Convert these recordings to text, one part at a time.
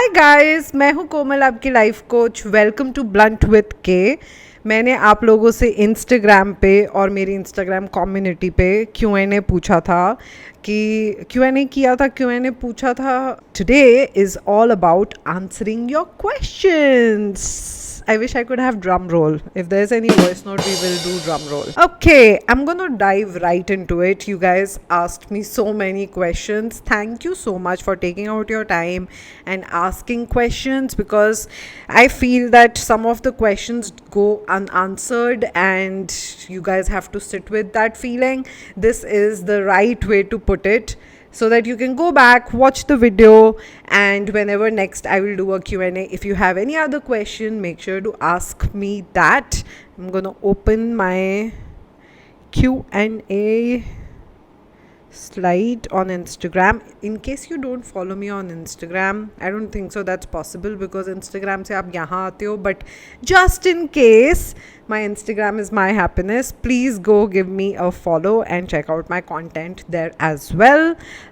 Hi guys, मैं हूँ कोमल, आपकी life coach. Welcome to blunt with K. मैंने आप लोगों से इंस्टाग्राम पे और मेरी इंस्टाग्राम कम्युनिटी पे Q&A पूछा था कि Q&A किया था, Q&A पूछा था। Today is all about answering your questions. I wish I could have drum roll. If there's any voice note, we will do drum roll. Okay, I'm gonna dive right into it. You guys asked me so many questions. Thank you so much for taking out your time and asking questions, because I feel that some of the questions go unanswered and you guys have to sit with that feeling. This is the right way to put it, so that you can go back, watch the video, and whenever next I will do a Q&A, if you have any other question, make sure to ask me that. I'm gonna open my Q&A slide on Instagram. In case you don't follow me on Instagram, I don't think so that's possible, because Instagram से आप यहाँ आते हो, but just in case, my Instagram is my happiness. Please go give me a follow and check out my content there as well.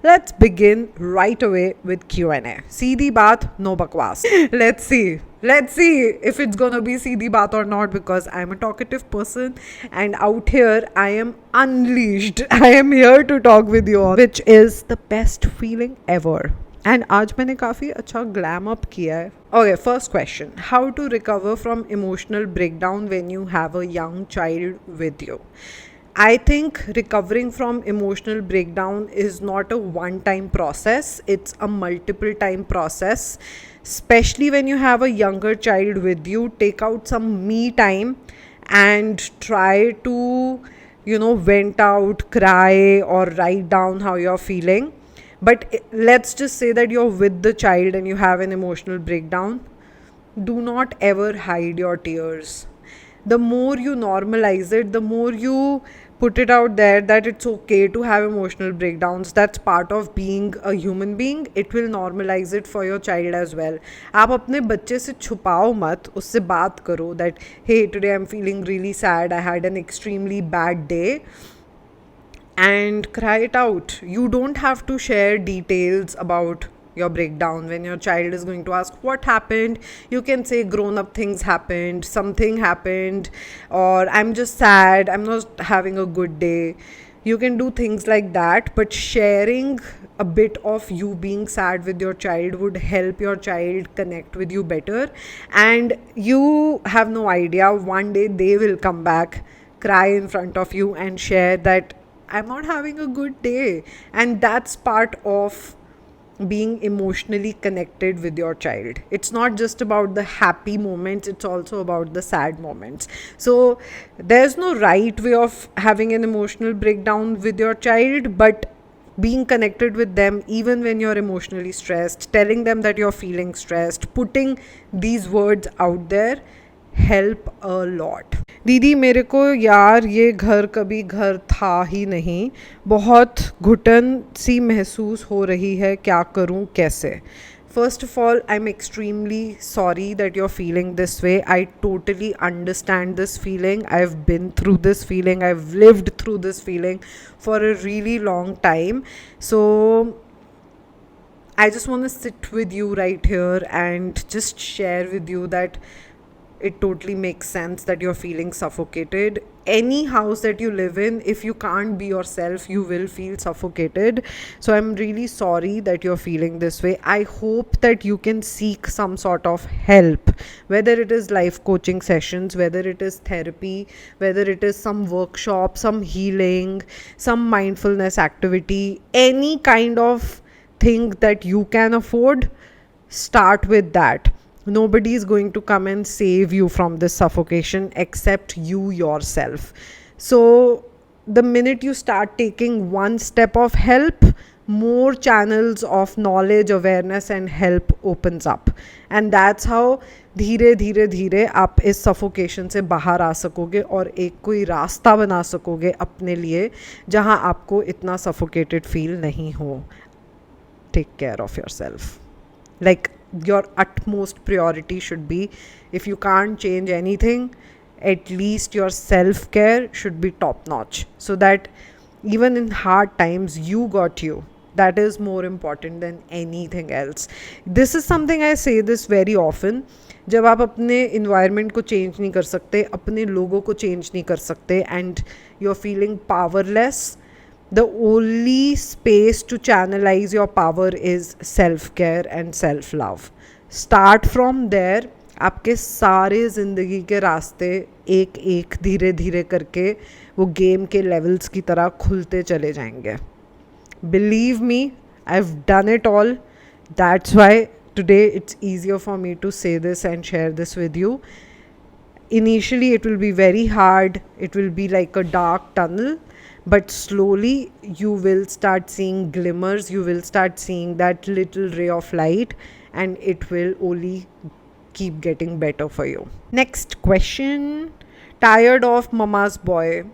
Let's begin right away with Q&A. सीधी बात, no bakwas. Let's see if it's gonna be सीधी बात or not, because I'm a talkative person and out here I am unleashed. I am here to talk with you all, which is the best feeling ever. And आज मैंने काफ़ी अच्छा glam up किया है. Okay, first question. How to recover from emotional breakdown when you have a young child with you? I think recovering from emotional breakdown is not a one-time process. It's a multiple-time process. Especially when you have a younger child with you, take out some me time and try to, vent out, cry, or write down how you're feeling. But let's just say that you're with the child and you have an emotional breakdown. Do not ever hide your tears. The more you normalize it, the more you put it out there that it's okay to have emotional breakdowns. That's part of being a human being. It will normalize it for your child as well. आप अपने बच्चे से छुपाओ मत, उससे बात करो that, hey, today I'm feeling really sad, I had an extremely bad day, and cry it out. You don't have to share details about your breakdown. When your child is going to ask what happened, you can say grown up things happened, something happened, or I'm just sad, I'm not having a good day. You can do things like that, but sharing a bit of you being sad with your child would help your child connect with you better. And you have no idea, one day they will come back, cry in front of you, and share that I'm not having a good day. And that's part of being emotionally connected with your child. It's not just about the happy moments, it's also about the sad moments. So there's no right way of having an emotional breakdown with your child, but being connected with them even when you're emotionally stressed, telling them that you're feeling stressed, putting these words out there help a lot. दीदी, मेरे को यार ये घर कभी घर था ही नहीं, बहुत घुटन सी महसूस हो रही है, क्या करूं कैसे? First of all, I'm extremely sorry that you're feeling this way. I totally understand this feeling. I've been through this feeling. I've lived through this feeling for a really long time. So I just want to sit with you right here and just share with you that it totally makes sense that you're feeling suffocated. Any house that you live in, if you can't be yourself, you will feel suffocated. So I'm really sorry that you're feeling this way. I hope that you can seek some sort of help, whether it is life coaching sessions, whether it is therapy, whether it is some workshop, some healing, some mindfulness activity, any kind of thing that you can afford. Start with that. Nobody is going to come and save you from this suffocation except you yourself. So the minute you start taking one step of help, more channels of knowledge, awareness and help opens up. And that's how धीरे धीरे धीरे आप इस suffocation से बाहर आ सकोगे और एक कोई रास्ता बना सकोगे अपने लिए जहां आपको इतना सफोकेटेड फील नहीं हो. Take care of yourself. Like, your utmost priority should be, if you can't change anything, at least your self-care should be top notch, so that even in hard times you got you. That is more important than anything else. This is something I say this very often. जब आप अपने environment को change नहीं कर सकते, अपने लोगों को चेंज नहीं कर सकते, and you are feeling powerless, the only space to channelize your power is self care and self love. Start from there. आपके सारे ज़िंदगी के रास्ते एक एक धीरे धीरे करके वो गेम के लेवल्स की तरह खुलते चले जाएंगे. Believe me, I've done it all. That's why today it's easier for me to say this and share this with you. Initially, it will be very hard, it will be like a dark tunnel, but slowly you will start seeing glimmers, you will start seeing that little ray of light, and it will only keep getting better for you. Next question. Tired of mama's boy?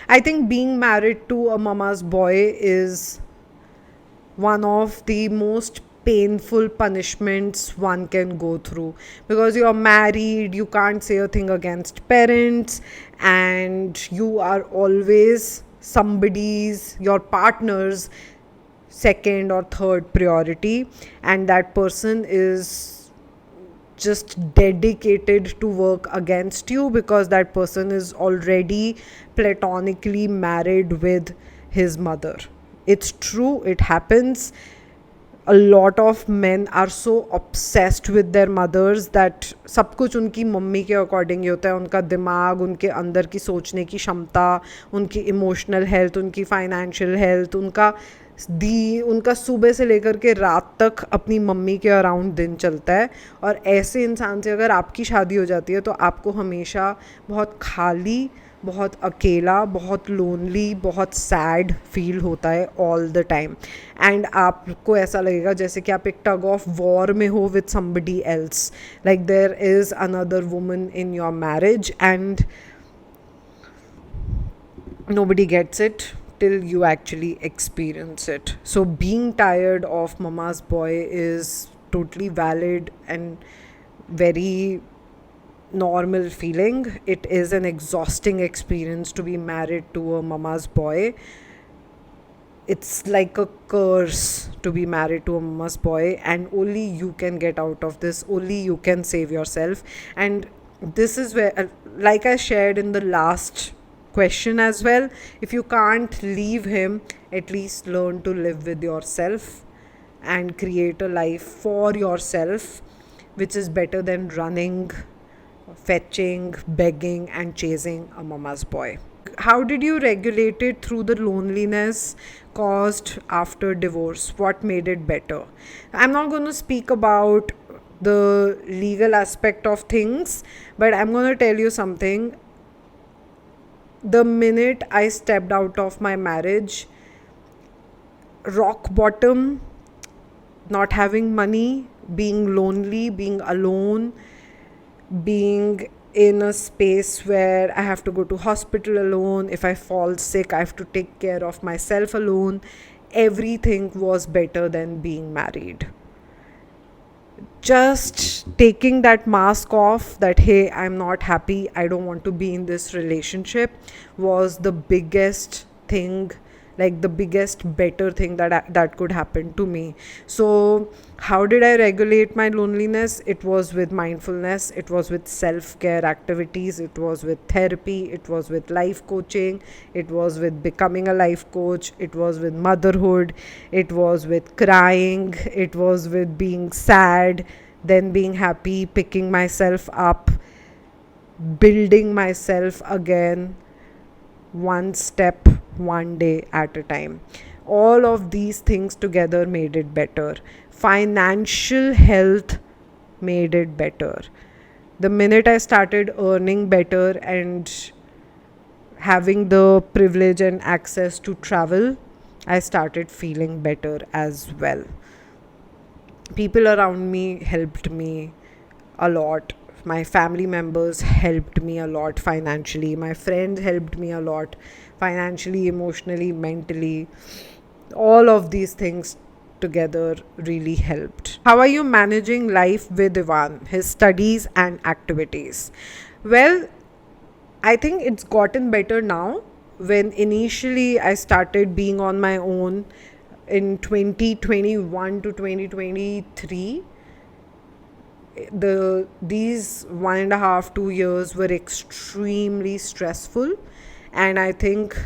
I think being married to a mama's boy is one of the most painful punishments one can go through, because you're married, you can't say a thing against parents, and you are always somebody's, your partner's second or third priority, and that person is just dedicated to work against you because that person is already platonically married with his mother. It's true, it happens. A lot of men are so obsessed with their mothers that सब कुछ उनकी mummy के according ही होता है. उनका दिमाग, उनके अंदर की सोचने की क्षमता, उनकी इमोशनल हेल्थ, उनकी फाइनेंशियल हेल्थ, उनका सुबह से लेकर के रात तक अपनी मम्मी के अराउंड दिन चलता है. और ऐसे इंसान से अगर आपकी शादी हो जाती है तो आपको हमेशा बहुत खाली, बहुत अकेला, बहुत लोनली, बहुत सैड फील होता है ऑल द टाइम. एंड आपको ऐसा लगेगा जैसे कि आप एक टग ऑफ वॉर में हो with somebody else, like there is another woman in your marriage and nobody gets it till you actually experience it. So being tired of mama's boy is totally valid and very normal feeling. It is an exhausting experience to be married to a mama's boy. It's like a curse to be married to a mama's boy, and only you can get out of this, only you can save yourself. And this is where, like I shared in the last question as well, if you can't leave him, at least learn to live with yourself and create a life for yourself, which is better than running, fetching, begging, and chasing a mama's boy. How did you regulate it through the loneliness caused after divorce? What made it better? I'm not going to speak about the legal aspect of things, but I'm going to tell you something. The minute I stepped out of my marriage, rock bottom, not having money, being lonely, being alone, being in a space where I have to go to hospital alone. If I fall sick, I have to take care of myself alone. Everything was better than being married. Just taking that mask off, that hey, I'm not happy, I don't want to be in this relationship, was the biggest thing, like the biggest better thing that could happen to me. So how did I regulate my loneliness? It was with mindfulness, it was with self-care activities, it was with therapy, it was with life coaching, it was with becoming a life coach, it was with motherhood, it was with crying, it was with being sad, then being happy, picking myself up, building myself again, one step, one day at a time. All of these things together made it better. Financial health made it better. The minute I started earning better and having the privilege and access to travel, I started feeling better as well. People around me helped me a lot. My family members helped me a lot financially. My friends helped me a lot financially, emotionally, mentally. All of these things together really helped. How are you managing life with Ivan, his studies and activities? Well, I think it's gotten better now. When initially I started being on my own, in 2021 to 2023, these 1.5 2 years were extremely stressful, and I think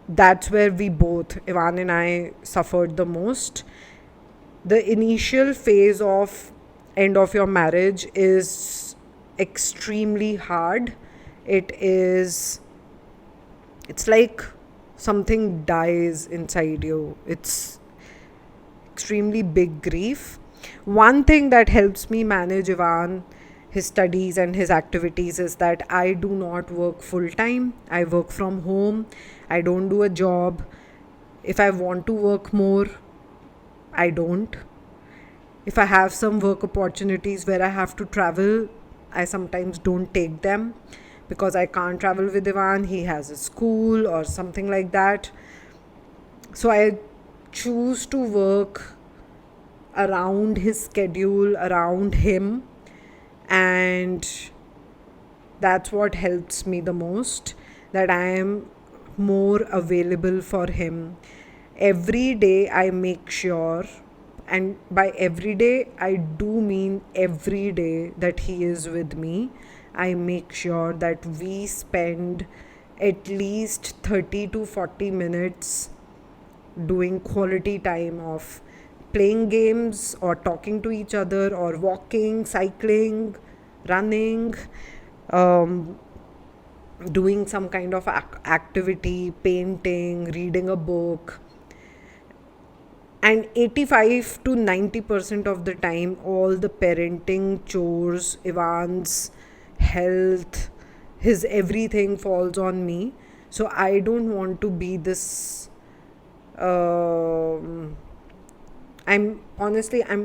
that's where we both, Ivan and I, suffered the most. The initial phase of end of your marriage is extremely hard. It's like something dies inside you. It's extremely big grief. One thing that helps me manage Ivan, his studies and his activities, is that I do not work full time. I work from home. I don't do a job. If I want to work more, I don't. If I have some work opportunities where I have to travel, I sometimes don't take them because I can't travel with Ivan. He has a school or something like that. So I choose to work around his schedule, around him, and that's what helps me the most, that I am more available for him. Every day I make sure, and by every day I do mean every day that he is with me. I make sure that we spend at least 30 to 40 minutes doing quality time of playing games or talking to each other or walking, cycling, running, doing some kind of activity, painting, reading a book. And 85 to 90% of the time, all the parenting chores, Ivan's health, his everything falls on me. So I don't want to be this. I'm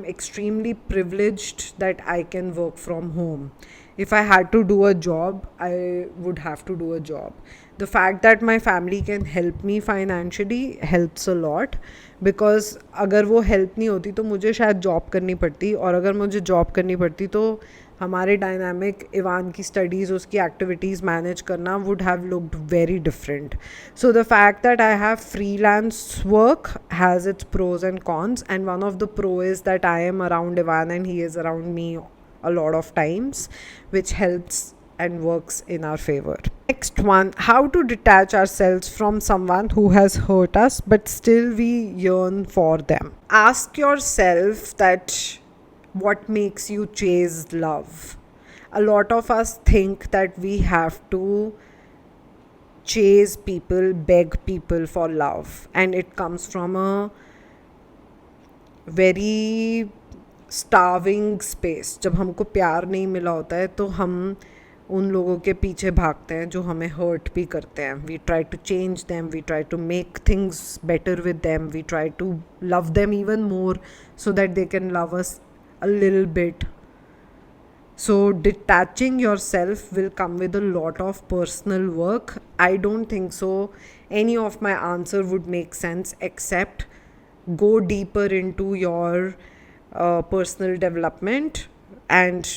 extremely privileged that I can work from home. If I had to do a job, I would have to do a job. The fact that my family can help me financially helps a lot, because अगर वो help नहीं होती तो मुझे शायद job करनी पड़ती, और अगर मुझे जॉब करनी पड़ती तो हमारे डायनामिक, इवान की स्टडीज़, उसकी एक्टिविटीज़ मैनेज करना would have looked very different. So the fact that I have freelance work has its pros and cons, and one of the pro is that I am around Ivaan and he is around me a lot of times, which helps and works in our favor. Next one, how to detach ourselves from someone who has hurt us but still we yearn for them. Ask yourself that what makes you chase love. A lot of us think that we have to chase people, beg people for love, and it comes from a very स्टाविंग space. जब हमको प्यार नहीं मिला होता है तो हम उन लोगों के पीछे भागते हैं जो हमें हर्ट भी करते हैं. We try to change them, we try to make things better with them, we try to love them even more so that they can love us a little bit. So detaching yourself will come with a lot of personal work. I don't think so any of my answer would make sense except go deeper into your personal development and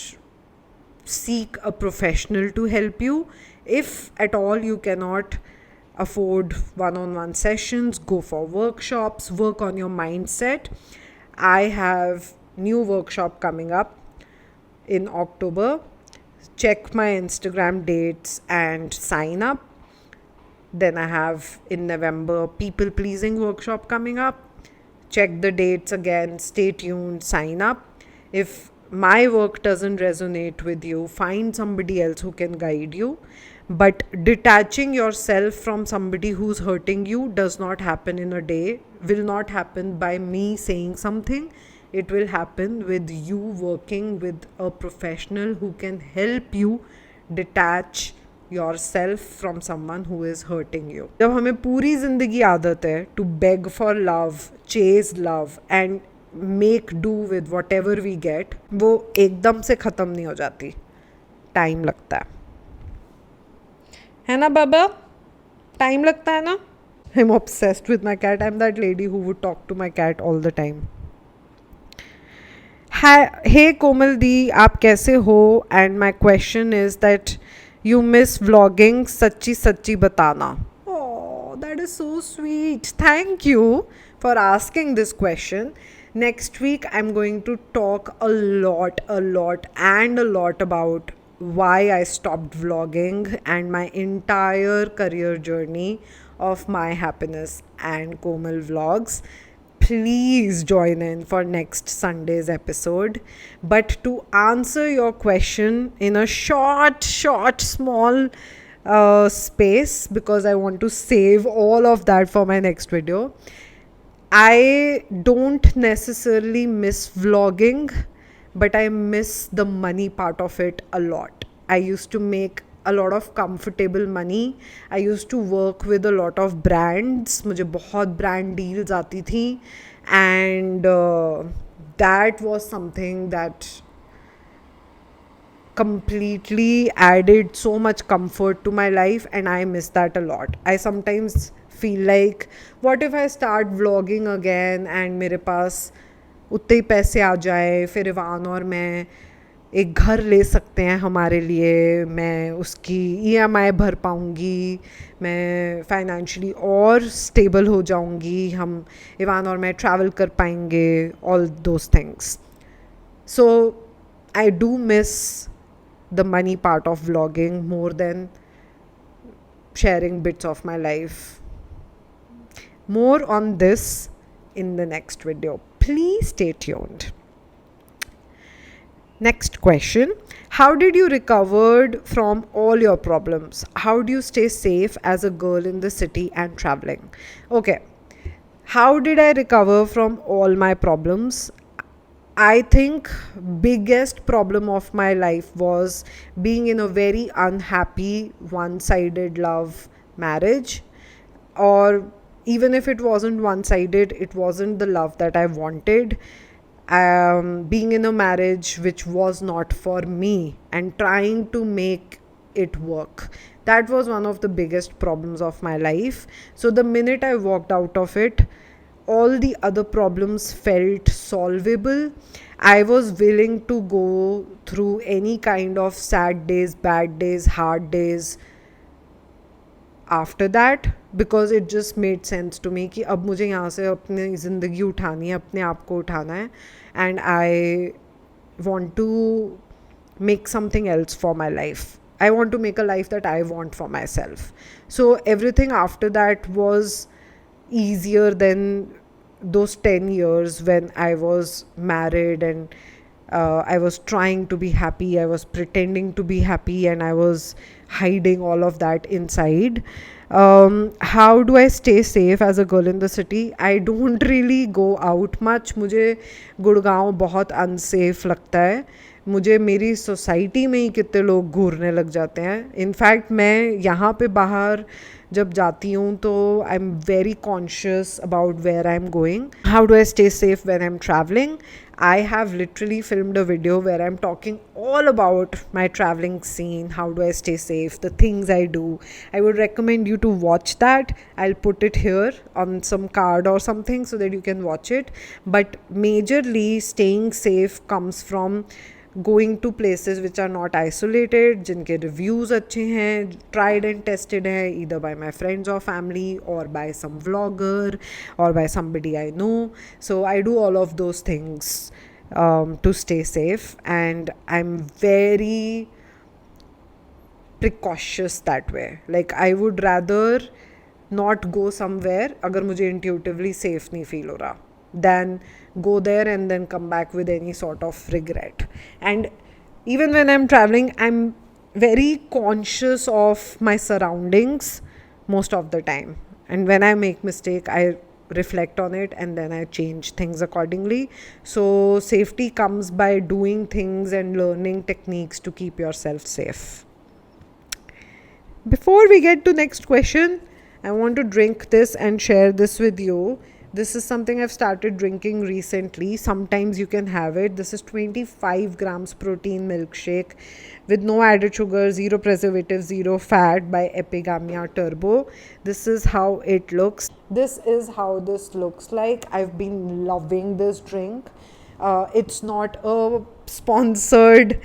seek a professional to help you. If at all you cannot afford one-on-one sessions, go for workshops, work on your mindset. I have new workshop coming up in October. Check my Instagram dates and sign up. Then I have in November people pleasing workshop coming up. Check the dates again, stay tuned, sign up. If my work doesn't resonate with you, find somebody else who can guide you. But detaching yourself from somebody who's hurting you does not happen in a day, will not happen by me saying something. It will happen with you working with a professional who can help you detach yourself from someone who is hurting you. जब हमें पूरी ज़िंदगी आदत है to beg for love, chase love and make do with whatever we get, वो एकदम से ख़त्म नहीं हो जाती, टाइम लगता है ना बाबा? टाइम लगता है ना? I'm obsessed with my cat. I'm that lady who would talk to my cat all the time. Hey Komal Di, आप कैसे हो? And my question is that you miss vlogging, सच्ची सच्ची बताना. Oh, that that is so sweet. Thank you for asking this question. Next week, I'm going to talk a lot about why I stopped vlogging and my entire career journey of My Happiness and Komal Vlogs. Please join in for next Sunday's episode. But to answer your question in a small space, because I want to save all of that for my next video, I don't necessarily miss vlogging, but I miss the money part of it a lot. I used to make a lot of comfortable money. I used to work with a lot of brands. मुझे बहुत brand deals आती थी, and that was something that completely added so much comfort to my life, and I miss that a lot. I sometimes feel like, what if I start vlogging again and मेरे पास उतने ही पैसे आ जाए, फिर Ivan और मैं एक घर ले सकते हैं हमारे लिए, मैं उसकी EMI भर पाऊँगी, मैं फाइनेंशियली और स्टेबल हो जाऊँगी, हम इवान और मैं ट्रैवल कर पाएंगे, all those things. So I do miss the money part of vlogging more than sharing bits of my life. More on this in the next video. Please stay tuned. Next question. How did you recover from all your problems? How do you stay safe as a girl in the city and traveling? Okay. How did I recover from all my problems? I think biggest problem of my life was being in a very unhappy one-sided love marriage, or even if it wasn't one-sided, it wasn't the love that I wanted. Being in a marriage which was not for me and trying to make it work, that was one of the biggest problems of my life. So the minute I walked out of it, all the other problems felt solvable. I was willing to go through any kind of sad days, bad days, hard days after that, because it just made sense to me कि अब मुझे यहाँ से अपनी ज़िंदगी उठानी है, अपने आप को उठाना है, and I want to make something else for my life. I want to make a life that I want for myself. So everything after that was easier than those 10 years when I was married and I was trying to be happy, I was pretending to be happy, and I was hiding all of that inside. How do I stay safe as a girl in the city? I don't really go out much. मुझे गुड़गांव बहुत unsafe लगता है. मुझे मेरी society में ही कितने लोग घूरने लग जाते हैं. इनफैक्ट मैं यहाँ पे बाहर जब जाती हूँ तो I am very conscious about where I am going. How do I stay safe when I am travelling? I have literally filmed a video where I'm talking all about my traveling scene, how do I stay safe, the things I do. I would recommend you to watch that. I'll put it here on some card or something so that you can watch it. But majorly staying safe comes from going to places which are not isolated, जिनके reviews अच्छे हैं, tried and tested हैं, either by my friends or family or by some vlogger or by somebody I know. So I do all of those things to stay safe, and I'm very precautious that way. Like I would rather not go somewhere अगर मुझे intuitively safe नहीं feel हो रहा, than go there and then come back with any sort of regret. And even when I'm traveling, I'm very conscious of my surroundings most of the time, and when I make mistake, I reflect on it and then I change things accordingly. So safety comes by doing things and learning techniques to keep yourself safe. Before we get to next question, I want to drink this and share this with you. This is something I've started drinking recently. Sometimes you can have it. This is 25 grams protein milkshake with no added sugar, zero preservatives, zero fat by Epigamia Turbo. This is how it looks. This is how this looks like. I've been loving this drink. It's not a sponsored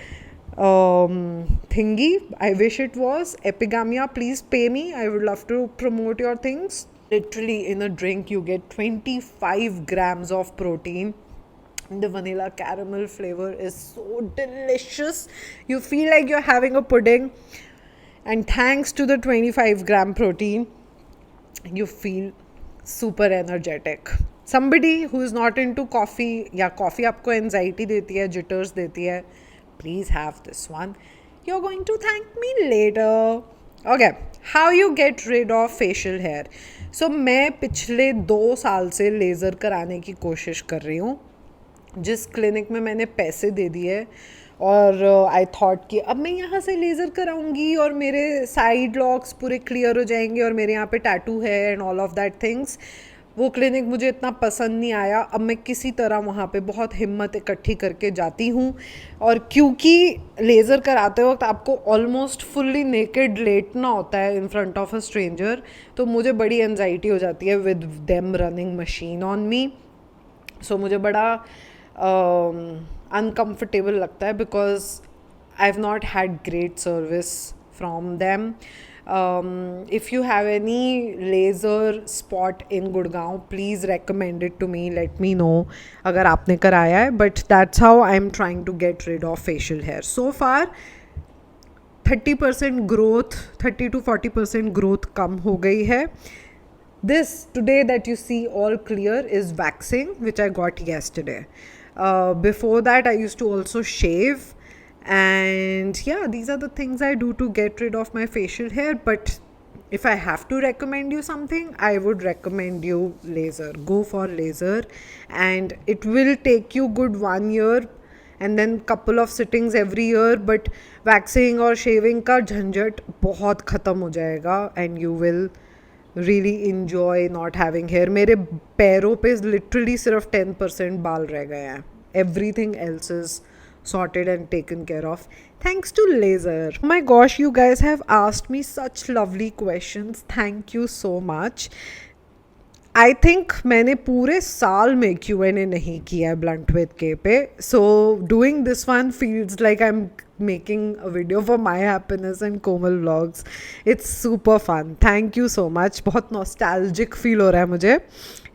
thingy. I wish it was. Epigamia, please pay me. I would love to promote your things. Literally in a drink you get 25 grams of protein. The vanilla caramel flavor is so delicious. You feel like you're having a pudding, and thanks to the 25-gram protein you feel super energetic. Somebody who is not into coffee, या coffee आपको anxiety देती है, jitters देती है, please have this one. You're going to thank me later. Okay, how you get rid of facial hair? So मैं पिछले 2 साल से लेज़र कराने की कोशिश कर रही हूँ. जिस क्लिनिक में मैंने पैसे दे दिए, और आई थॉट कि अब मैं यहाँ से लेज़र कराऊंगी और मेरे साइड लॉक्स पूरे क्लियर हो जाएंगे और मेरे यहाँ पे टैटू है and all of that things. वो क्लिनिक मुझे इतना पसंद नहीं आया. अब मैं किसी तरह वहाँ पे बहुत हिम्मत इकट्ठी करके जाती हूँ, और क्योंकि लेज़र कराते वक्त आपको ऑलमोस्ट फुल्ली नेकेड लेटना होता है in front of a stranger, तो मुझे बड़ी एनजाइटी हो जाती है with them running machine on me. So मुझे बड़ा uncomfortable लगता है because I have not had great service from them. If you have any laser spot in Gurgaon, please recommend it to me. Let me know अगर आपने कराया है. But that's how I'm trying to get rid of facial hair. So far 30% growth, 30 to 40% growth कम हो गई है. This today that you see all clear is waxing, which I got yesterday. Before that, I used to also shave. And yeah, these are the things I do to get rid of my facial hair. But if I have to recommend you something, I would recommend you laser. Go for laser, and it will take you good 1 year and then couple of sittings every year. But waxing or shaving का झंझट बहुत ख़त्म हो जाएगा, and you will really enjoy not having hair. मेरे पैरों पे literally सिर्फ 10% बाल रह गए हैं. Everything else is sorted and taken care of thanks to laser. Oh my gosh, you guys have asked me such lovely questions. Thank you so much. I think मैंने पूरे साल में Q&A नहीं किया है ब्लंट विद के पे. So doing this one feels like I am making a video for my happiness and Komal vlogs. It's super fun. Thank you so much. बहुत nostalgic feel हो रहा है मुझे.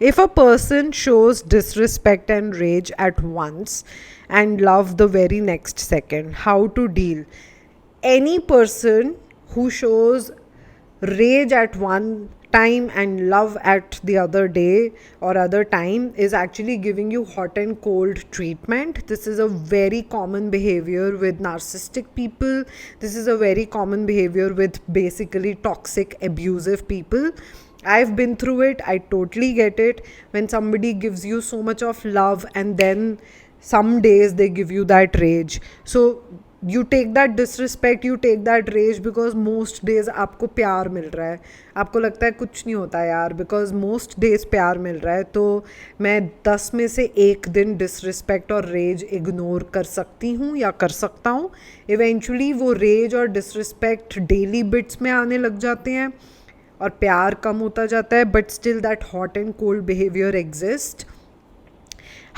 If a person shows disrespect and rage at once and love the very next second, how to deal? Any person who shows rage at one time and love at the other day or other time is actually giving you hot and cold treatment. This is a very common behavior with narcissistic people. This is a very common behavior with basically toxic, abusive people. I've been through it. I totally get it. When somebody gives you so much of love and then some days they give you that rage. So you take that disrespect, you take that rage because most days आपको प्यार मिल रहा है. आपको लगता है कुछ नहीं होता यार because most days प्यार मिल रहा है. तो मैं 10 में से 1 दिन disrespect और rage ignore कर सकती हूँ या कर सकता हूँ. Eventually वो rage और disrespect daily bits में आने लग जाते हैं और प्यार कम होता जाता है, but still that hot and cold behavior exists.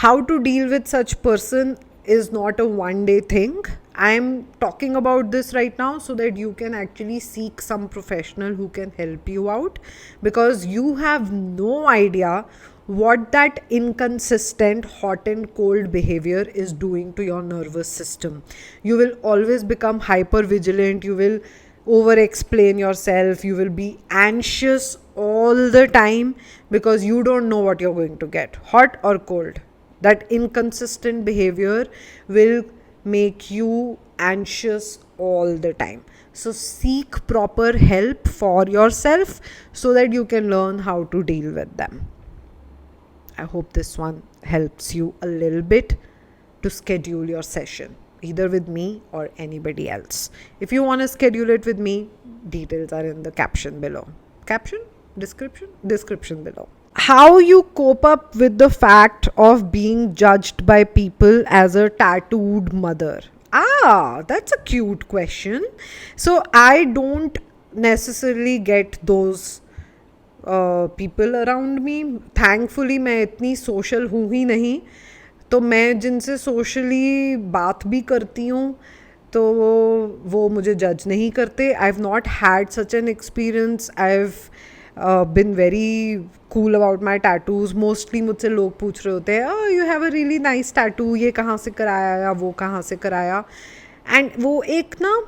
How to deal with such person is not a one-day thing. I am talking about this right now so that you can actually seek some professional who can help you out, because you have no idea what that inconsistent hot and cold behavior is doing to your nervous system. You will always become hyper vigilant. You will over explain yourself. You will be anxious all the time because you don't know what you're going to get, hot or cold. That inconsistent behavior will make you anxious all the time. So seek proper help for yourself so that you can learn how to deal with them. I hope this one helps you a little bit to schedule your session, either with me or anybody else. If you want to schedule it with me, details are in the caption below. Caption? Description? Description below. How you cope up with the fact of being judged by people as a tattooed mother? Ah, that's a cute question. So I don't necessarily get those people around me. Thankfully मैं इतनी social हूँ ही नहीं, तो मैं जिनसे socially बात भी करती हूँ तो वो मुझे जज नहीं करते. I've not had such an experience. I've been very cool about my tattoos. Mostly मुझसे लोग पूछ रहे होते हैं, oh you have a really nice tattoo, ये कहाँ से कराया या वो कहाँ से कराया. And वो एक ना,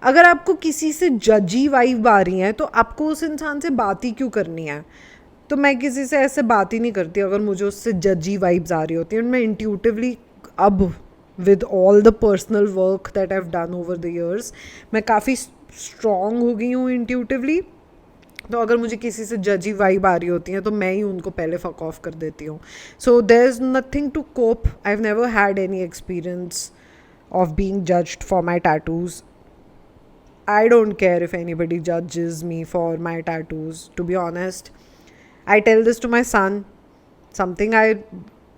अगर आपको किसी से जजी वाइब आ रही है तो आपको उस इंसान से बात ही क्यों करनी है. तो मैं किसी से ऐसे बात ही नहीं करती अगर मुझे उससे जजी वाइब्स आ रही होती हैं. मैं इंट्यूटिवली अब with all the personal work that I've done over the years, मैं काफ़ी स्ट्रॉन्ग हो गई हूँ इंट्यूटिवली. तो अगर मुझे किसी से जजी वाइब आ रही होती हैं तो मैं ही उनको पहले फक ऑफ कर देती हूँ. So there is nothing to cope. I have never had any experience of being judged for my tattoos. I don't care if anybody judges me for my tattoos, to be honest. I tell this to my son, something I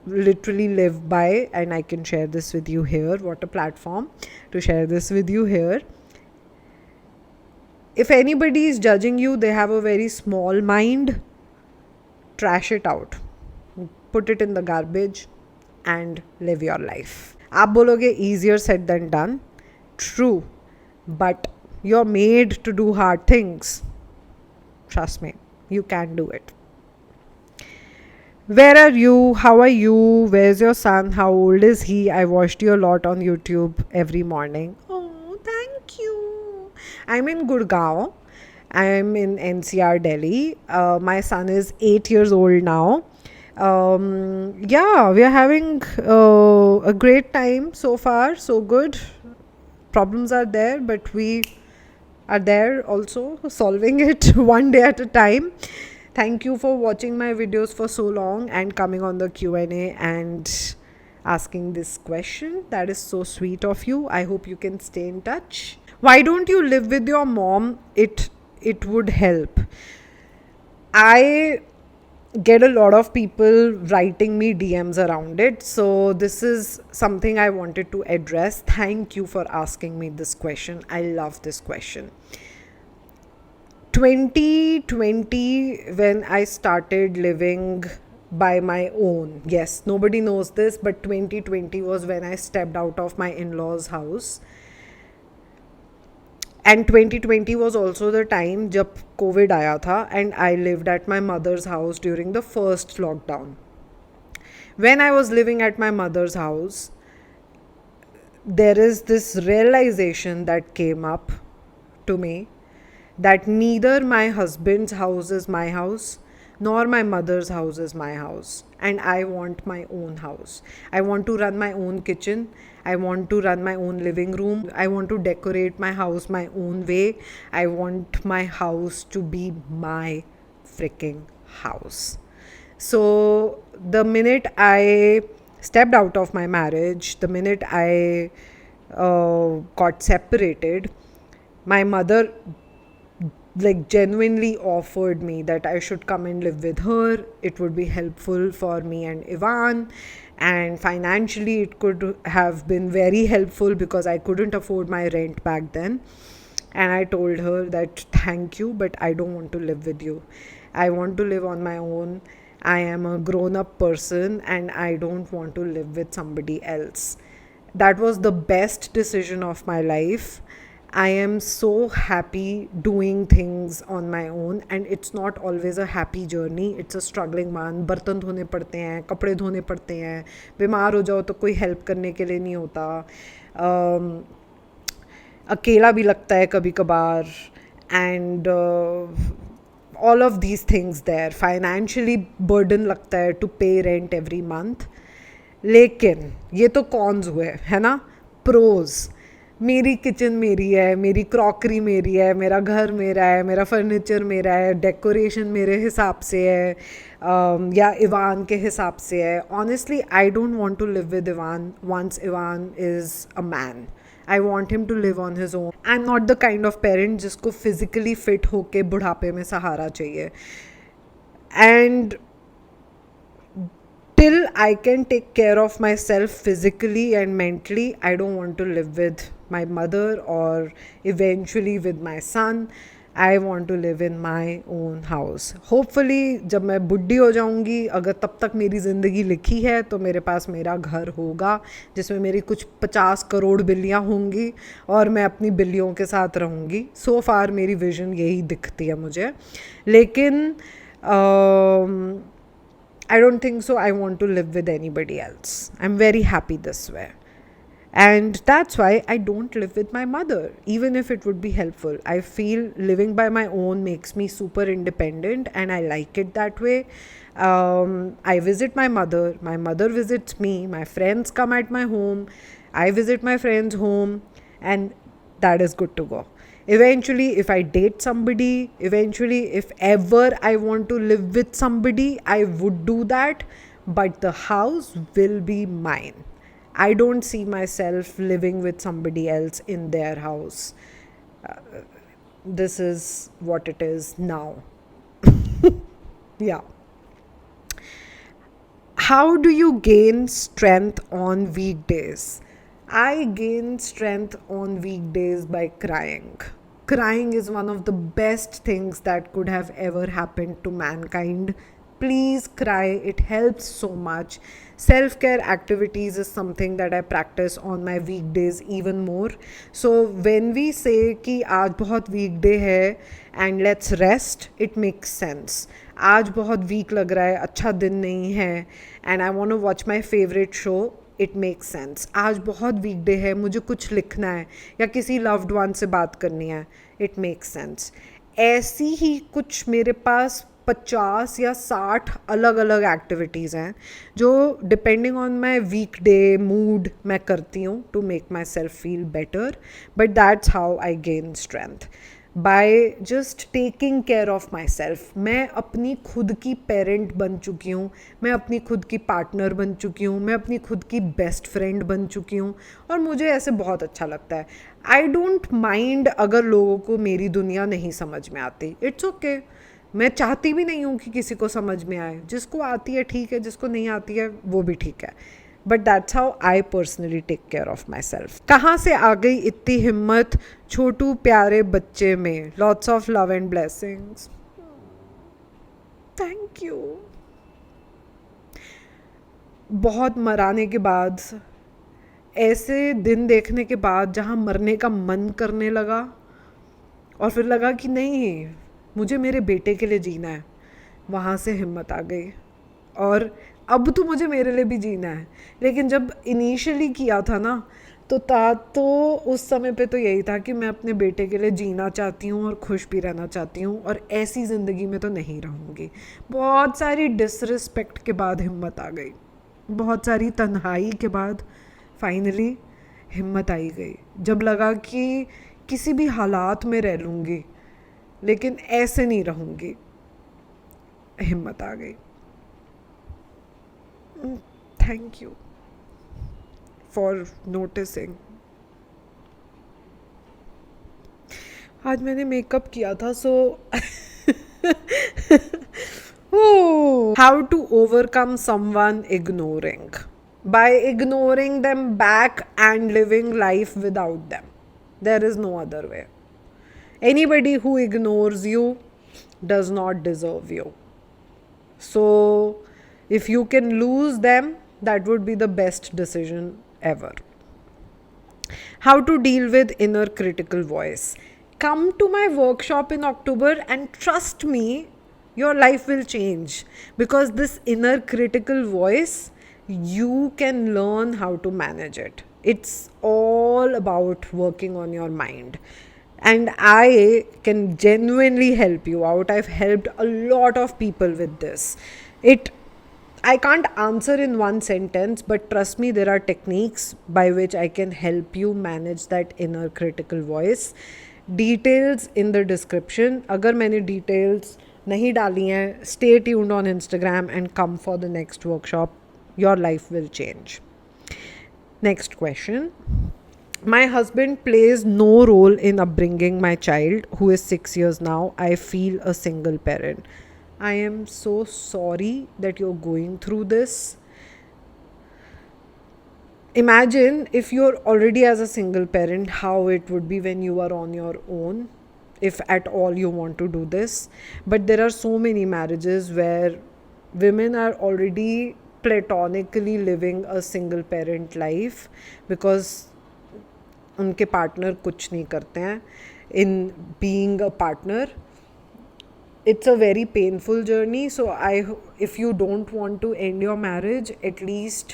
literally live by, and I can share this with you here. What a platform to share this with you here. If anybody is judging you, they have a very small mind. Trash it out. Put it in the garbage and live your life. आप बोलोगे easier said than done. True. But you're made to do hard things. Trust me, you can do it. Where are you? How are you? Where's your son? How old is he? I watched you a lot on YouTube every morning. Oh, thank you. I'm in Gurgaon. I'm in NCR, Delhi. My son is 8 years old now. Yeah, we are having a great time so far. So good. Problems are there, but we are there also, solving it one day at a time. Thank you for watching my videos for so long and coming on the Q&A and asking this question. That is so sweet of you. I hope you can stay in touch. Why don't you live with your mom? It would help. I get a lot of people writing me DMs around it. So this is something I wanted to address. Thank you for asking me this question. I love this question. 2020, when I started living by my own. Yes, nobody knows this, but 2020 was when I stepped out of my in-laws' house. And 2020 was also the time जब COVID आया था, and I lived at my mother's house during the first lockdown. When I was living at my mother's house, there is this realization that came up to me that neither my husband's house is my house nor my mother's house is my house, and I want my own house. I want to run my own kitchen. I want to run my own living room. I want to decorate my house my own way. I want my house to be my freaking house. So the minute I stepped out of my marriage, the minute I got separated, my mother like genuinely offered me that I should come and live with her. It would be helpful for me and Ivan, and financially it could have been very helpful because I couldn't afford my rent back then. And I told her that thank you, but I don't want to live with you. I want to live on my own. I am a grown up person and I don't want to live with somebody else. That was the best decision of my life. I am so happy doing things on my own, and it's not always a happy journey. It's a struggling one. बर्तन धोने पड़ते हैं, कपड़े धोने पड़ते हैं, बीमार हो जाओ तो कोई हेल्प करने के लिए नहीं होता, अकेला भी लगता है कभी कभार, and all of these things there. Financially burden लगता है to pay rent every month. लेकिन ये तो कॉन्स हुए है ना. प्रोज, मेरी किचन मेरी है, मेरी क्रॉकरी मेरी है, मेरा घर मेरा है, मेरा फर्नीचर मेरा है, डेकोरेशन मेरे हिसाब से है, या इवान के हिसाब से है. Honestly I don't want to live with Ivaan once Ivaan is a man. I want him to live on his own. I am not the kind of parent जिसको फिजिकली फिट होके बुढ़ापे में सहारा चाहिए. And till I can take care of myself physically and mentally, I don't want to live with my mother or eventually with my son. I want to live in my own house. Hopefully जब मैं बुढ़ी हो जाऊँगी, अगर तब तक मेरी ज़िंदगी लिखी है, तो मेरे पास मेरा घर होगा जिसमें मेरी कुछ 50 करोड़ बिल्लियाँ होंगी और मैं अपनी बिल्लियों के साथ रहूँगी. सो फार मेरी विज़न यही दिखती है मुझे. लेकिन I don't think so I want to live with anybody else. I'm very happy this way. And that's why I don't live with my mother, even if it would be helpful. I feel living by my own makes me super independent, and I like it that way. I visit my mother visits me, my friends come at my home, I visit my friends' home, and that is good to go. Eventually, if I date somebody, eventually, if ever I want to live with somebody, I would do that, but the house will be mine. I don't see myself living with somebody else in their house. This is what it is now. Yeah. How do you gain strength on weekdays? I gain strength on weekdays by crying. Crying is one of the best things that could have ever happened to mankind. Please cry, it helps so much. Self care activities is something that I practice on my weekdays even more. So when we say कि आज बहुत weekday है and let's rest, it makes sense. आज बहुत week लग रहा है, अच्छा दिन नहीं है, and I want to watch my favourite show, it makes sense. आज बहुत वीकडे है, मुझे कुछ लिखना है या किसी लव्ड वन से बात करनी है, इट मेक्स सेंस. ऐसी ही कुछ मेरे पास 50 या 60 अलग अलग एक्टिविटीज़ हैं जो depending on my weekday mood मैं करती हूँ to make myself feel better. But that's how I gain strength, by just taking care of myself. मैं अपनी खुद की पेरेंट बन चुकी हूँ, मैं अपनी खुद की पार्टनर बन चुकी हूँ, मैं अपनी खुद की बेस्ट फ्रेंड बन चुकी हूँ, और मुझे ऐसे बहुत अच्छा लगता है. आई डोंट माइंड अगर लोगों को मेरी दुनिया नहीं समझ में आती, इट्स ओके. मैं चाहती भी नहीं हूँ कि किसी को समझ में आए. जिसको आती है ठीक है, जिसको नहीं आती है वो भी ठीक है. But that's how I personally take care of myself. कहाँ से आ गई इतनी हिम्मत छोटू प्यारे बच्चे में? Lots of love and blessings. Thank you. बहुत मराने के बाद, ऐसे दिन देखने के बाद जहाँ मरने का मन करने लगा, और फिर लगा कि नहीं, मुझे मेरे बेटे के लिए जीना है, वहाँ से हिम्मत आ गई. और अब तो मुझे मेरे लिए भी जीना है. लेकिन जब इनिशियली किया था ना, तो उस समय पे तो यही था कि मैं अपने बेटे के लिए जीना चाहती हूँ और खुश भी रहना चाहती हूँ, और ऐसी ज़िंदगी में तो नहीं रहूँगी. बहुत सारी डिसरिस्पेक्ट के बाद हिम्मत आ गई, बहुत सारी तन्हाई के बाद फाइनली हिम्मत आई गई. जब लगा कि किसी भी हालात में रह लूँगी लेकिन ऐसे नहीं रहूँगी, हिम्मत आ गई. Thank you for noticing. आज मैंने मेकअप किया था, so how to overcome someone ignoring? By ignoring them back and living life without them. There is no other way. Anybody who ignores you does not deserve you. So if you can lose them, that would be the best decision ever. How to deal with inner critical voice? Come to my workshop in October and trust me, your life will change, because this inner critical voice, you can learn how to manage it. It's all about working on your mind. And I can genuinely help you out. I've helped a lot of people with this. I can't answer in one sentence, but trust me, there are techniques by which I can help you manage that inner critical voice. Details in the description. अगर मैंने details नहीं डाली हैं, stay tuned on Instagram and come for the next workshop. Your life will change. Next question. My husband plays no role in upbringing my child, who is 6 years now. I feel a single parent. I am so sorry that you're going through this. Imagine if you're already as a single parent, how it would be when you are on your own. if at all you want to do this. But there are so many marriages where women are already platonically living a single parent life because उनके partner कुछ नहीं करते हैं in being a partner. It's a very painful journey, so if you don't want to end your marriage, at least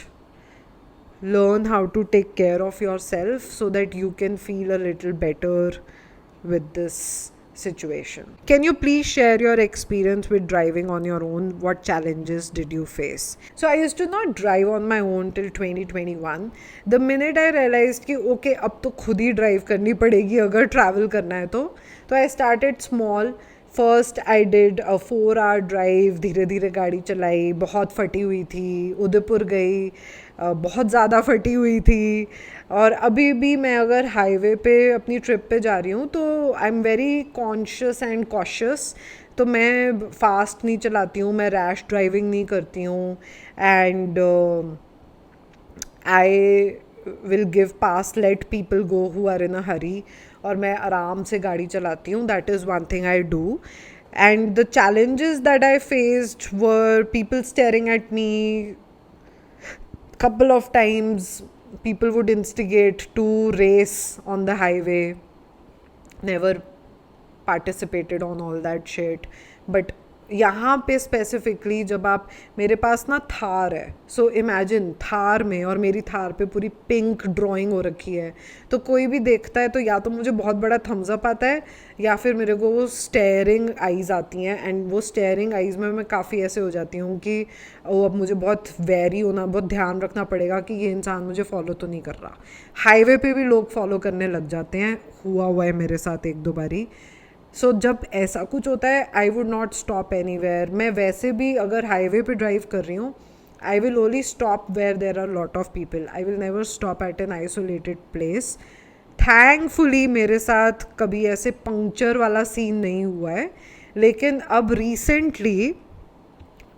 learn how to take care of yourself so that you can feel a little better with this situation. Can you please share your experience with driving on your own? What challenges did you face? So I used to not drive on my own till 2021. The minute I realized कि okay अब तो खुद ही drive करनी पड़ेगी अगर travel करना है तो I started small. First I did 4 hour drive, धीरे धीरे गाड़ी चलाई, बहुत फटी हुई थी, उदयपुर गई, बहुत ज़्यादा फटी हुई थी. और अभी भी मैं अगर हाईवे पे अपनी ट्रिप पे जा रही हूँ तो I am very conscious and cautious. तो मैं फास्ट नहीं चलाती हूँ, मैं रैश ड्राइविंग नहीं करती हूँ, and I will give pass, let people go who are in a hurry, और मैं आराम से गाड़ी चलाती हूँ. That is one thing I do. And the challenges that I faced were people staring at me. Couple of times people would instigate to race on the highway. Never participated on all that shit. But यहाँ पे specifically जब आप, मेरे पास ना थार है, so imagine Thar में, और मेरी थार पे पूरी पिंक ड्राइंग हो रखी है, तो कोई भी देखता है तो या तो मुझे बहुत बड़ा थम्स अप आता है या फिर मेरे को वो स्टेयरिंग आइज़ आती हैं. एंड वो स्टेयरिंग आइज़ में मैं काफ़ी ऐसे हो जाती हूँ कि वो अब मुझे बहुत वेरी होना, बहुत ध्यान रखना पड़ेगा कि ये इंसान मुझे फॉलो तो नहीं कर रहा. हाईवे पे भी लोग फॉलो करने लग जाते हैं, हुआ है मेरे साथ 1-2 बारी. सो जब ऐसा कुछ होता है I would not stop anywhere. मैं वैसे भी अगर हाईवे पे ड्राइव कर रही हूँ, I will only stop where there are lot of people. I will never stop at an isolated place. Thankfully मेरे साथ कभी ऐसे पंक्चर वाला सीन नहीं हुआ है. लेकिन अब recently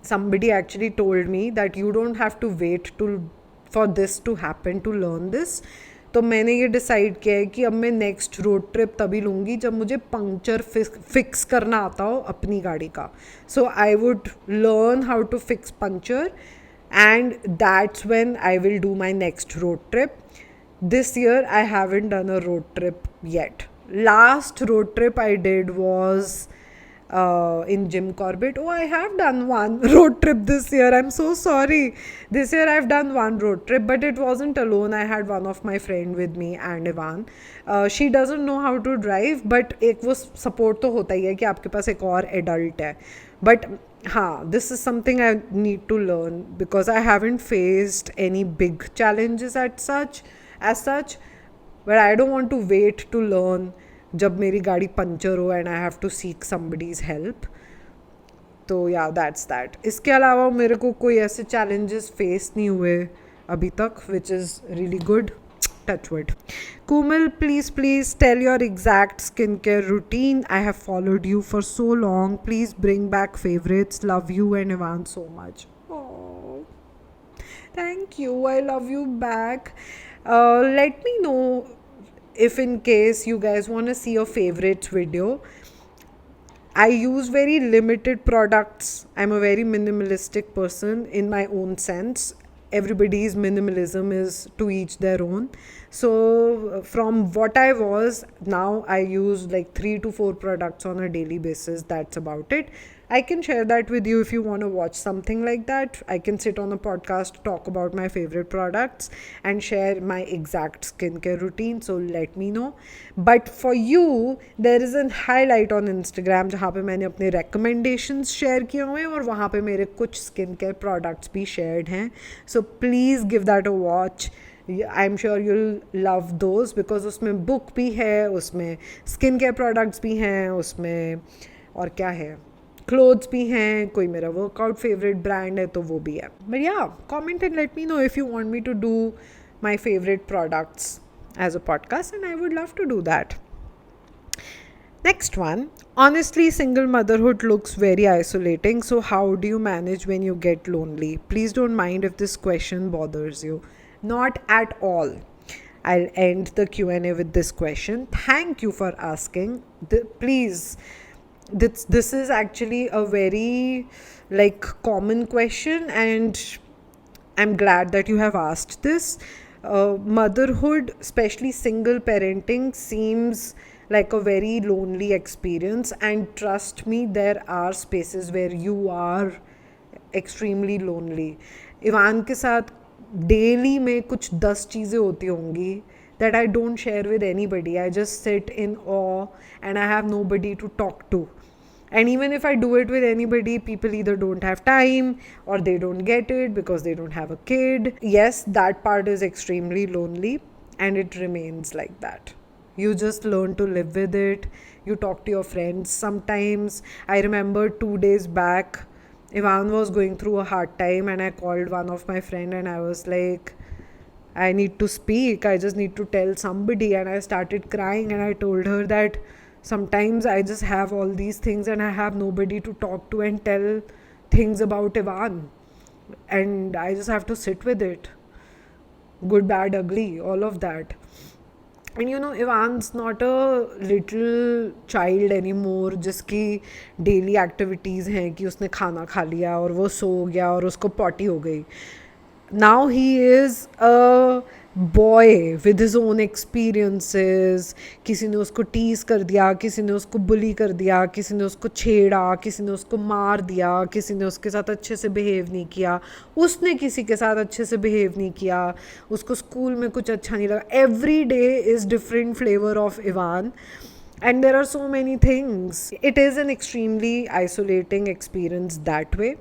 somebody actually told me that you don't have to wait for this to happen to learn this. तो मैंने ये डिसाइड किया है कि अब मैं नेक्स्ट रोड ट्रिप तभी लूँगी जब मुझे पंक्चर फिक्स करना आता हो अपनी गाड़ी का. So I would learn how to fix puncture, and that's when I will do my next road trip. This year I haven't done a road trip yet. Last road trip I did was in Jim Corbett. Oh, I have done one road trip this year. I'm so sorry. This year I've done one road trip, but it wasn't alone. I had one of my friend with me and Ivan. She doesn't know how to drive, but एक वो support तो होता ही है कि आपके पास एक और adult है. But हाँ, this is something I need to learn because I haven't faced any big challenges as such. But I don't want to wait to learn जब मेरी गाड़ी पंचर हो and I have to seek somebody's help. तो yeah that's that. इसके अलावा मेरे को कोई ऐसे चैलेंजेस फेस नहीं हुए अभी तक, which is really good. Touch wood. Komal, please tell your exact skincare routine. I have followed you for so long. Please bring back favorites. Love you and Ivan so much. Oh, thank you. I love you back. Let me know if in case you guys want to see your favorites video. I use very limited products. I'm a very minimalistic person in my own sense. Everybody's minimalism is to each their own. So from what I was, now I use like 3 to 4 products on a daily basis. That's about it. I can share that with you if you want to watch something like that. I can sit on a podcast, talk about my favorite products and share my exact skincare routine. So let me know. But for you, there is a highlight on Instagram जहाँ पे मैंने अपने recommendations share किए हुए हैं और वहाँ पे मेरे कुछ skincare products भी shared हैं. So please give that a watch. I'm sure you'll love those because उसमें book भी है, उसमें skincare products भी हैं, उसमें और क्या है, क्लोथ्स भी हैं, कोई मेरा वर्कआउट फेवरेट ब्रांड है तो वो भी है. But yeah, comment and let me know if you want me to do my favourite products as a podcast and I would love to do that. Next one. Honestly, single motherhood looks very isolating. So how do you manage when you get lonely? Please don't mind if this question bothers you. Not at all. I'll end the Q&A with this question. Thank you for asking. Please, this is actually a very like common question, and I'm glad that you have asked this. Motherhood, especially single parenting, seems like a very lonely experience. And trust me, there are spaces where you are extremely lonely. Ivan के साथ daily में कुछ 10 चीज़ें होती होंगी that I don't share with anybody. I just sit in awe and I have nobody to talk to. And even if I do it with anybody, people either don't have time or they don't get it because they don't have a kid. Yes, that part is extremely lonely and it remains like that. You just learn to live with it. You talk to your friends sometimes. I remember 2 days back, Ivan was going through a hard time and I called one of my friend and I was like, I need to speak. I just need to tell somebody. And I started crying and I told her that sometimes I just have all these things and I have nobody to talk to and tell things about Ivan. And I just have to sit with it. Good, bad, ugly, all of that. And you know, Ivan's not a little child anymore जिसकी daily activities हैं कि उसने खाना खा लिया और वो सो गया और उसको पॉटी हो गई. Now he is a boy with his own experiences. किसी ने उसको टीज कर दिया, किसी ने उसको बुली कर दिया, किसी ने उसको छेड़ा, किसी ने उसको मार दिया, किसी ने उसके साथ अच्छे से बिहेव नहीं किया, उसने किसी के साथ अच्छे से बिहेव नहीं किया, उसको स्कूल में कुछ अच्छा नहीं लगा. Every day is different flavour of Ivan. And there are so many things. It is an extremely isolating experience that way.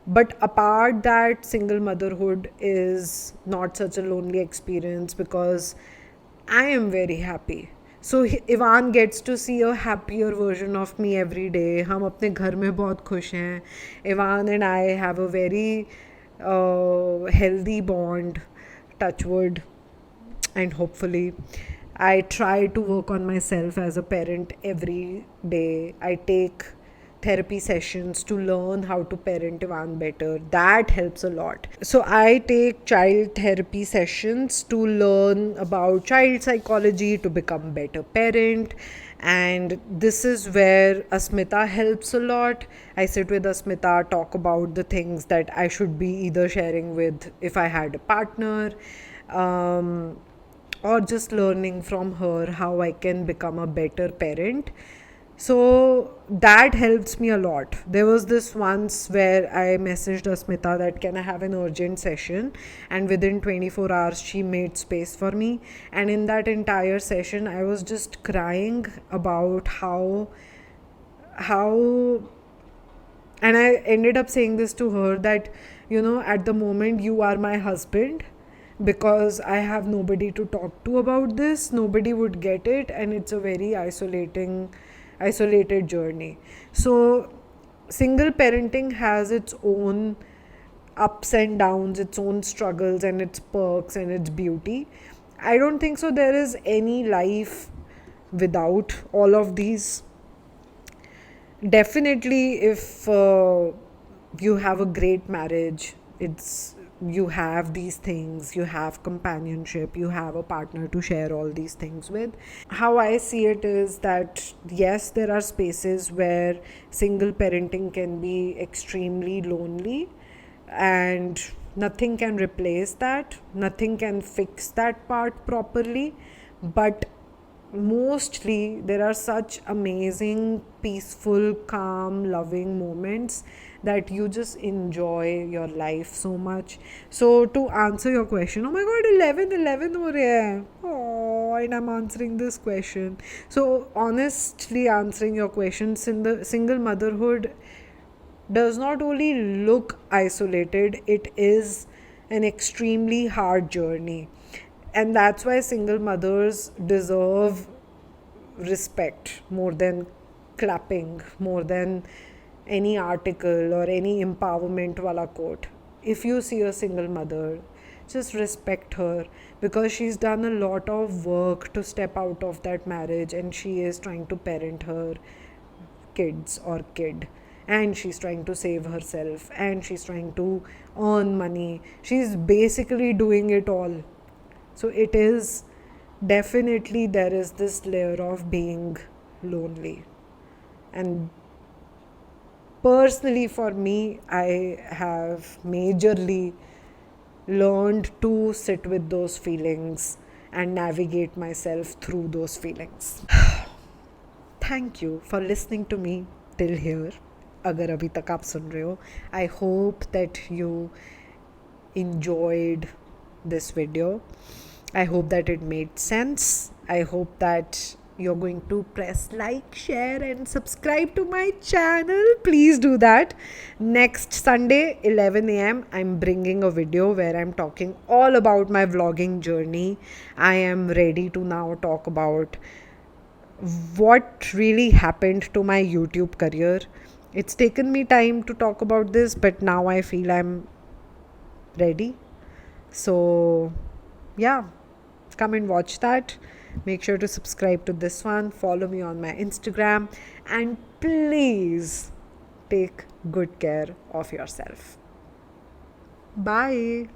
But apart that, single motherhood is not such a lonely experience because I am very happy. So Ivan gets to see a happier version of me every day. हम अपने घर में बहुत खुश हैं. Ivan and I have a very healthy bond, touch wood, and hopefully I try to work on myself as a parent every day. I take therapy sessions to learn how to parent Ivan better. That helps a lot. So I take child therapy sessions to learn about child psychology to become better parent. And this is where Asmita helps a lot. I sit with Asmita, talk about the things that I should be either sharing with if I had a partner, or just learning from her how I can become a better parent. So that helps me a lot. There was this once where I messaged Asmita that can I have an urgent session, and within 24 hours she made space for me. And in that entire session I was just crying about how and I ended up saying this to her that, you know, at the moment you are my husband because I have nobody to talk to about this. Nobody would get it, and it's a very isolated journey. So single parenting has its own ups and downs, its own struggles and its perks and its beauty. I don't think so there is any life without all of these. Definitely if you have a great marriage, it's you have these things, you have companionship, you have a partner to share all these things with. How I see it is that yes, there are spaces where single parenting can be extremely lonely, and nothing can replace that, nothing can fix that part properly. But mostly there are such amazing, peaceful, calm, loving moments that you just enjoy your life so much. So to answer your question, oh my god, 11 ho rahe hai. Oh, and I'm answering this question. So honestly answering your question, single motherhood does not only look isolated, it is an extremely hard journey. And that's why single mothers deserve respect more than clapping, more than any article or any empowerment wala quote. If you see a single mother, just respect her because she's done a lot of work to step out of that marriage and she is trying to parent her kids or kid, and she's trying to save herself and she's trying to earn money. She's basically doing it all. So it is definitely, there is this layer of being lonely. And personally, for me, I have majorly learned to sit with those feelings and navigate myself through those feelings. Thank you for listening to me till here. अगर अभी तक आप सुन रहे हो, I hope that you enjoyed this video. I hope that it made sense. I hope that you're going to press like, share, and subscribe to my channel. Please do that. Next Sunday, 11 a.m., I'm bringing a video where I'm talking all about my vlogging journey. I am ready to now talk about what really happened to my YouTube career. It's taken me time to talk about this, but now I feel I'm ready. So, yeah, come and watch that. Make sure to subscribe to this one, follow me on my Instagram, and please take good care of yourself. Bye.